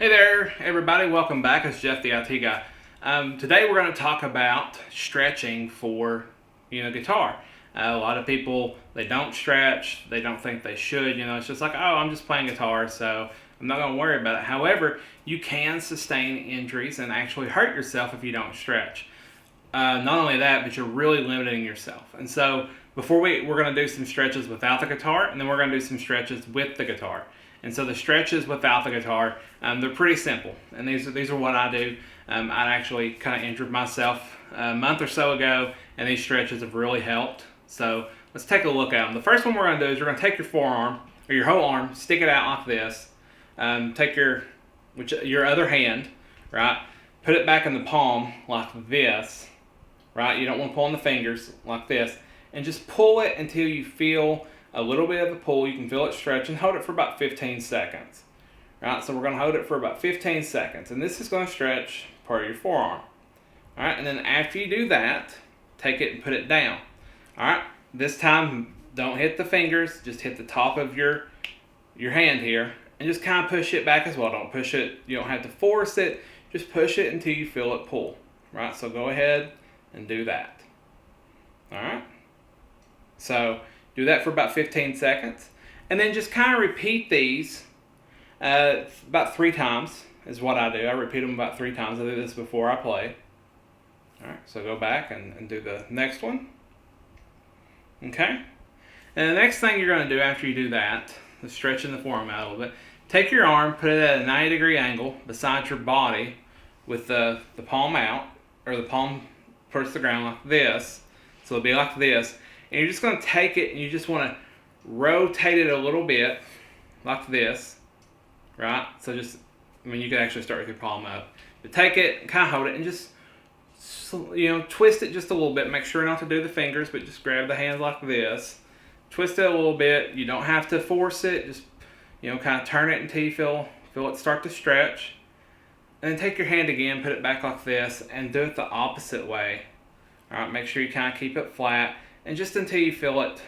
Hey there, everybody. Welcome back. It's Jeff, the IT guy. Today we're going to talk about stretching for, guitar. A lot of people, they don't stretch. They don't think they should. It's just like, oh, I'm just playing guitar, so I'm not going to worry about it. However, you can sustain injuries and actually hurt yourself if you don't stretch. Not only that, but you're really limiting yourself. And so before we're going to do some stretches without the guitar, and then we're going to do some stretches with the guitar. And so the stretches without the guitar, they're pretty simple. And these are what I do. I actually kind of injured myself a month or so ago, and these stretches have really helped. So let's take a look at them. The first one we're going to do is we're going to take your forearm, or your whole arm, stick it out like this. Take your other hand, right? Put it back in the palm like this, right? You don't want to pull on the fingers like this. And just pull it until you feel a little bit of a pull. You can feel it stretch, and hold it for about 15 seconds. Right, so we're going to hold it for about 15 seconds, and this is going to stretch part of your forearm. All right, and then after you do that, take it and put it down. All right, this time don't hit the fingers, just hit the top of your hand here, and just kind of push it back as well. Don't push it, you don't have to force it, just push it until you feel it pull. Right, so go ahead and do that. All right, so do that for about 15 seconds, and then just kind of repeat these about 3 times is what I do. I repeat them about 3 times. I do this before I play. All right, so go back and do the next one. Okay, and the next thing you're going to do after you do that, is stretching the forearm out a little bit. Take your arm, put it at a 90-degree angle beside your body with the palm out, or the palm towards the ground like this. So it'll be like this. And you're just going to take it and you just want to rotate it a little bit like this, right? So you can actually start with your palm up. But take it, kind of hold it, and just, twist it just a little bit. Make sure not to do the fingers, but just grab the hand like this. Twist it a little bit. You don't have to force it. Just, kind of turn it until you feel it start to stretch. And then take your hand again, put it back like this, and do it the opposite way. All right, make sure you kind of keep it flat. And just until you feel it,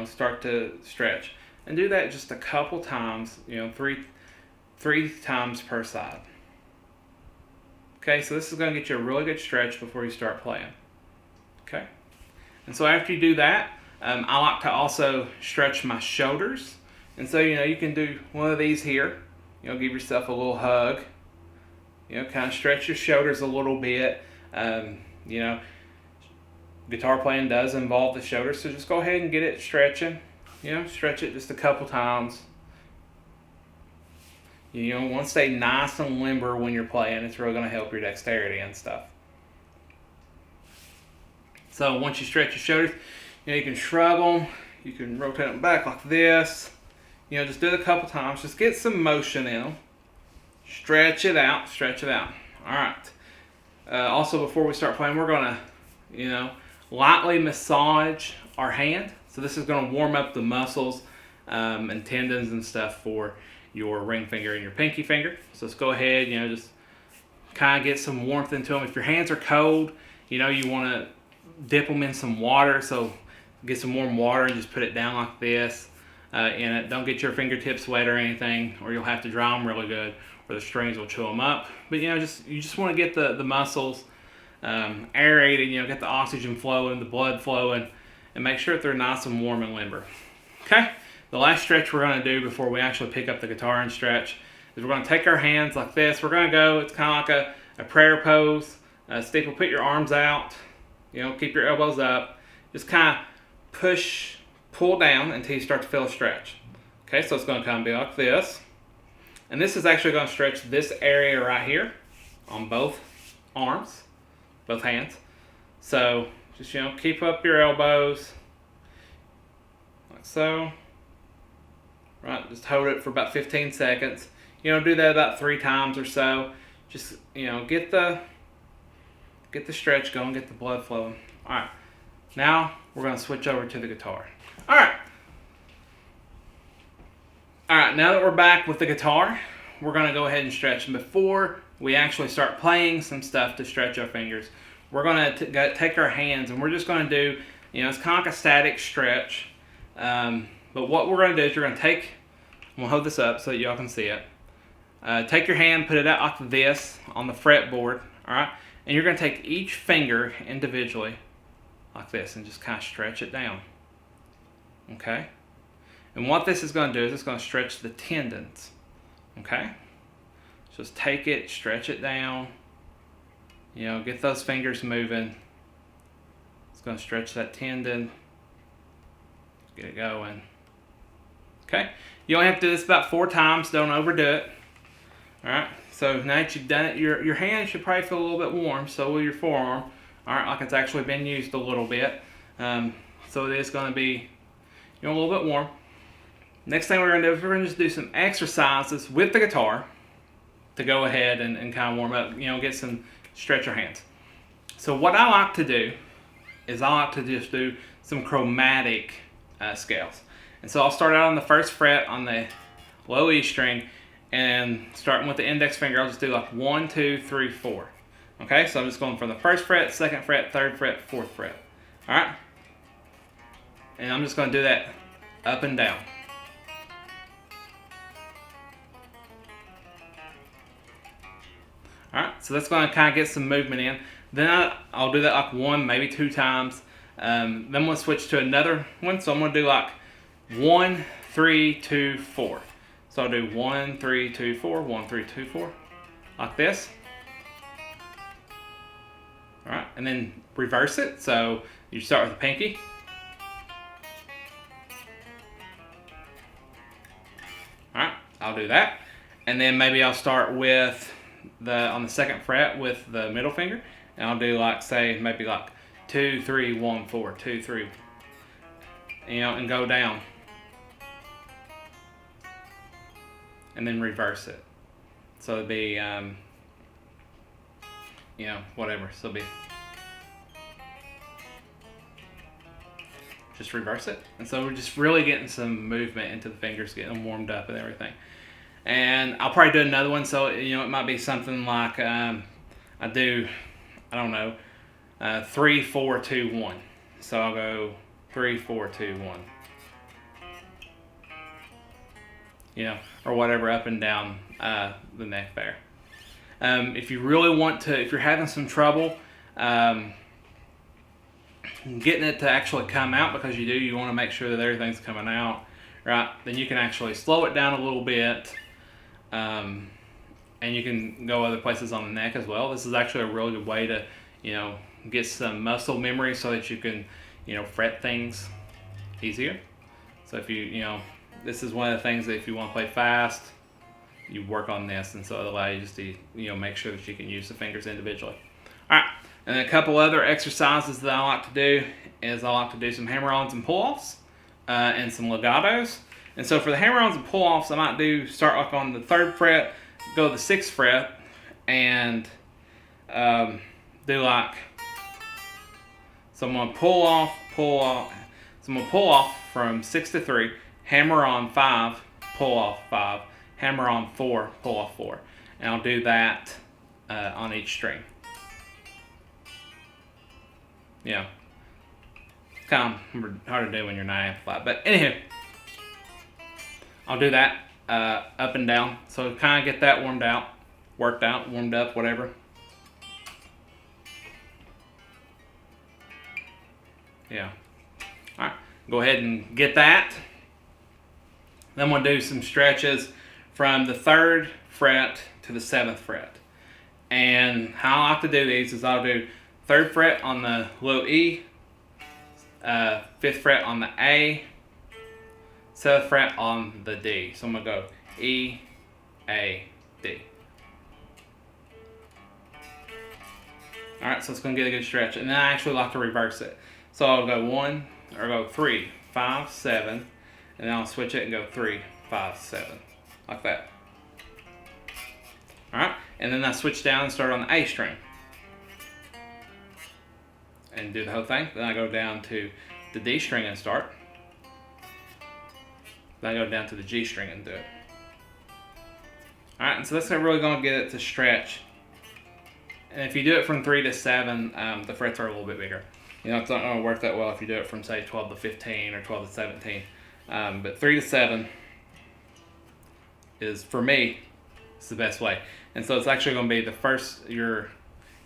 start to stretch. And do that just a couple times, three times per side. Okay, so this is going to get you a really good stretch before you start playing. Okay, and so after you do that, I like to also stretch my shoulders. And so, you can do one of these here. Give yourself a little hug. Kind of stretch your shoulders a little bit. Guitar playing does involve the shoulders, so just go ahead and get it stretching. Stretch it just a couple times. Want to stay nice and limber when you're playing. It's really going to help your dexterity and stuff. So once you stretch your shoulders, you can shrug them. You can rotate them back like this. Just do it a couple times. Just get some motion in them. Stretch it out. Stretch it out. All right. Also, before we start playing, we're going to, lightly massage our hand. So this is going to warm up the muscles and tendons and stuff for your ring finger and your pinky finger. So let's go ahead, just kind of get some warmth into them. If your hands are cold, you want to dip them in some water. So get some warm water and just put it down like this in it. Don't get your fingertips wet or anything, or you'll have to dry them really good, or the strings will chew them up. But you just want to get the muscles aerated, get the oxygen flowing, the blood flowing, and make sure that they're nice and warm and limber. Okay, the last stretch we're going to do before we actually pick up the guitar and stretch is we're going to take our hands like this. We're going to go, it's kind of like a prayer pose. Steeple, put your arms out, keep your elbows up. Just kind of pull down until you start to feel a stretch. Okay, so it's going to kind of be like this. And this is actually going to stretch this area right here on both arms. Both hands. So just keep up your elbows like so. Right, just hold it for about 15 seconds. Do that about 3 times or so. Just get the stretch going, get the blood flowing. All right, now we're going to switch over to the guitar. All right, now that we're back with the guitar, we're going to go ahead and stretch. And before we actually start playing some stuff to stretch our fingers, we're going to take our hands and we're just going to do, it's kind of like a static stretch. But what we're going to do is we're going to take, I'm going to hold this up so that y'all can see it. take your hand, put it out like this on the fretboard, all right? And you're going to take each finger individually like this and just kind of stretch it down, okay? And what this is going to do is it's going to stretch the tendons, okay? Just take it, stretch it down, get those fingers moving. It's going to stretch that tendon, get it going, okay? You only have to do this about 4 times, don't overdo it. All right, so now that you've done it, your hand should probably feel a little bit warm, so will your forearm. All right, like it's actually been used a little bit. So it is going to be a little bit warm. Next thing we're going to do is we're going to just do some exercises with the guitar to go ahead and kind of warm up, get some stretch your hands. So what I like to do is I like to just do some chromatic scales. And so I'll start out on the 1st fret on the low E string, and starting with the index finger, I'll just do like 1, 2, 3, 4. Okay, so I'm just going from the 1st fret, 2nd fret, 3rd fret, 4th fret. All right, and I'm just going to do that up and down. All right, so that's going to kind of get some movement in. Then I'll do that like 1, maybe 2 times. Then we'll switch to another one. So I'm going to do like 1, 3, 2, 4. So I'll do 1, 3, 2, 4, 1, 3, 2, 4, like this. All right, and then reverse it. So you start with the pinky. All right, I'll do that. And then maybe I'll start with on the 2nd fret with the middle finger. And I'll do like, say, maybe like 2, 3, 1, 4, 2, 3, and go down. And then reverse it. So it'd be, whatever. So it'll be, just reverse it. And so we're just really getting some movement into the fingers, getting them warmed up and everything. And I'll probably do another one. So, it might be something like, I don't know, 3, 4, 2, 1. So I'll go 3, 4, 2, 1. Or whatever, up and down the neck there. If you really want to, if you're having some trouble getting it to actually come out, because you want to make sure that everything's coming out, right? Then you can actually slow it down a little bit, and you can go other places on the neck as well. This is actually a really good way to, get some muscle memory so that you can, fret things easier. So if this is one of the things that if you want to play fast, you work on this, and so it allows you just to make sure that you can use the fingers individually. All right, and then a couple other exercises that I like to do is I like to do some hammer-ons and pull-offs and some legatos. And so for the hammer-ons and pull-offs, I might start like on the 3rd fret, go to the 6th fret, and do like, so I'm going to pull off. So I'm going to pull off from 6 to 3. Hammer on 5, pull off 5, hammer on 4, pull off 4. And I'll do that on each string. It's kind of hard to do when you're not amplified. But anywho, I'll do that up and down. So kind of get that warmed out, warmed up, whatever. All right, go ahead and get that. Then I'm going to do some stretches from the 3rd fret to the 7th fret. And how I like to do these is I'll do 3rd fret on the low E, 5th fret on the A, 7th fret on the D. So I'm going to go E, A, D. All right, so it's going to get a good stretch. And then I actually like to reverse it. So I'll go 3, 5, 7. And then I'll switch it and go 3, 5, 7, like that. All right, and then I switch down and start on the A string. And do the whole thing. Then I go down to the D string and start. Then I go down to the G string and do it. All right, and so that's really going to get it to stretch. And if you do it from 3 to 7, the frets are a little bit bigger. It's not going to work that well if you do it from, say, 12 to 15 or 12 to 17. But 3 to 7 is, for me, It's the best way. And so it's actually going to be the first, your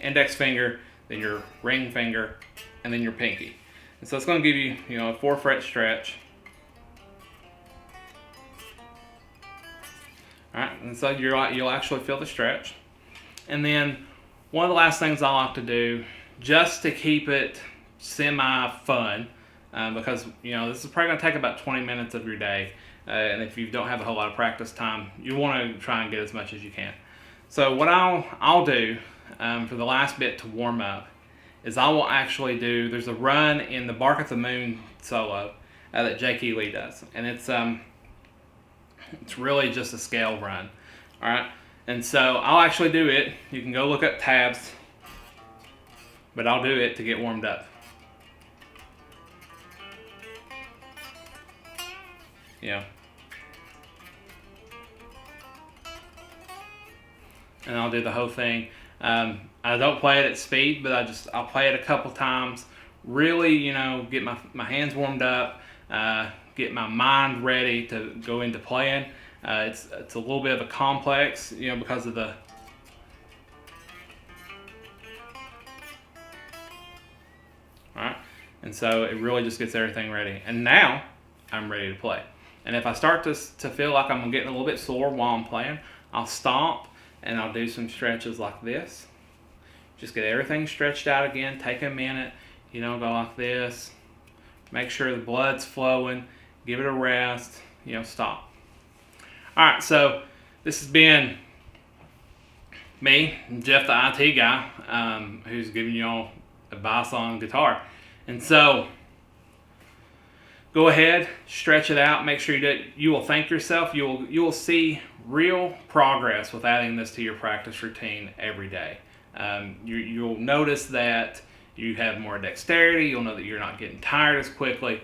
index finger, then your ring finger, and then your pinky. And so it's going to give you, you know, a 4-fret stretch. All right, and so you'll actually feel the stretch. And then one of the last things I like to do, just to keep it semi-fun, because, you know, this is probably going to take about 20 minutes of your day. And if you don't have a whole lot of practice time, you want to try and get as much as you can. So what I'll do for the last bit to warm up is I will actually do, there's a run in the Bark at the Moon solo that Jake Lee does. And it's really just a scale run. All right. And so I'll actually do it. You can go look up tabs, but I'll do it to get warmed up. Yeah. And I'll do the whole thing. I don't play it at speed, but I'll play it a couple times. Really, you know, get my hands warmed up, get my mind ready to go into playing. It's a little bit of a complex, you know, because of the. All right, and so it really just gets everything ready. And now I'm ready to play. And if I start to feel like I'm getting a little bit sore while I'm playing, I'll stomp and I'll do some stretches like this. Just get everything stretched out again. Take a minute, you know, go like this. Make sure the blood's flowing. Give it a rest. You know, stop. All right, so this has been me, Jeff the IT guy, who's giving you all advice on guitar. And so go ahead, stretch it out. Make sure you do it. You will thank yourself. You will see real progress with adding this to your practice routine every day. You'll notice that you have more dexterity. You'll know that you're not getting tired as quickly.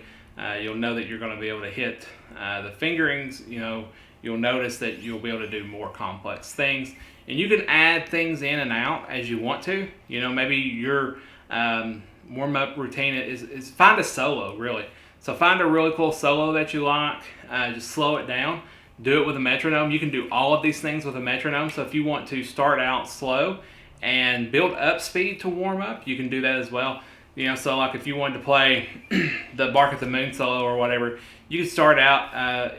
You'll know that you're going to be able to hit the fingerings. You know, you'll notice that you'll be able to do more complex things. And you can add things in and out as you want to. You know, maybe your warm-up routine is find a solo, really. So find a really cool solo that you like. Just slow it down. Do it with a metronome. You can do all of these things with a metronome. So if you want to start out slow and build up speed to warm up, you can do that as well. You know, so like if you wanted to play the Bark at the Moon solo or whatever, you could start out,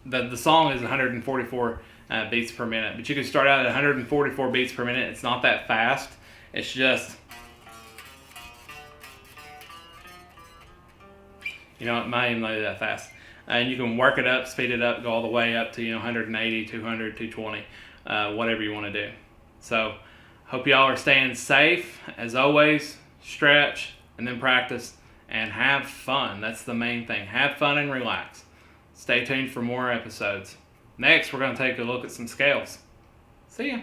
the song is 144 beats per minute, but you could start out at 144 beats per minute. It's not that fast. It's just, you know, it might even be that fast. And you can work it up, speed it up, go all the way up to, you know, 180, 200, 220, whatever you want to do. So hope y'all are staying safe. As always, stretch and then practice and have fun. That's the main thing. Have fun and relax. Stay tuned for more episodes. Next, we're going to take a look at some scales. See ya.